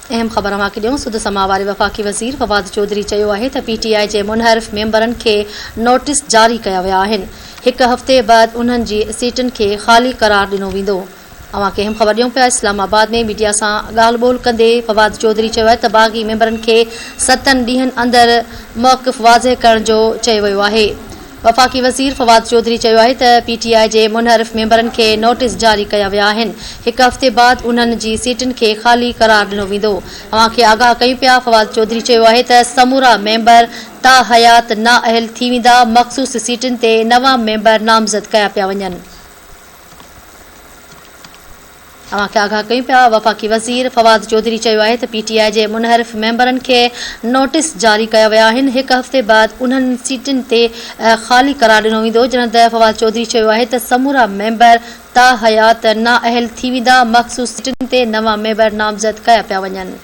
अहम ख़बर अवांखे ॾियूं। सुद समा वारे वफ़ाक़ी वज़ीर फवाद चौधरी चयो आहे त PTI जे मुनहरिफ़ मेंबरनि खे नोटिस जारी कया विया आहिनि। हिकु हफ़्ते बाद उन्हनि जी सीटुनि खे ख़ाली करार ॾिनो वेंदो। अवांखे अहम ख़बर ॾियूं पिया। इस्लामाबाद में मीडिया सां ॻाल्हि ॿोल कंदे फवाद चौधरी चयो आहे त बाग़ी मेंबरनि खे 7 ॾींहनि अंदरि मौक़िफ़ वाज़िह करण जो चयो वियो आहे। वफ़ाक़ी वज़ीर फवाद चौधरी चयो आहे त PTI जे मुनहरिफ़ मेंबरनि खे नोटिस जारी कया विया आहिनि। हिकु हफ़्ते बाद उन्हनि जी सीटुनि खे ख़ाली करार ॾिनो वेंदो। अवांखे आगाह कयूं पिया। फवाद चौधरी चयो आहे त समूरा मेंबर ताहयात नाअहल थी वेंदा। मख़सूस सीटुनि ते नवां मेंबर नामज़द कया पिया वञनि। अवांखे आगाह कयूं पिया। वफ़ाक़ी वज़ीर फवाद चौधरी चयो आहे त PTI जे मुनहरिफ़ मेंबरनि खे नोटिस जारी कया विया आहिनि। हिकु हफ़्ते बाद उन्हनि सीटुनि ते ख़ाली करार ॾिनो वेंदो। जॾहिं त फवाद चौधरी चयो आहे त समूरा मेंबर ताहयात नाअहल थी वेंदा। मख़सूस सीटुनि ते नवां मेंबर नामज़द कया पिया वञनि।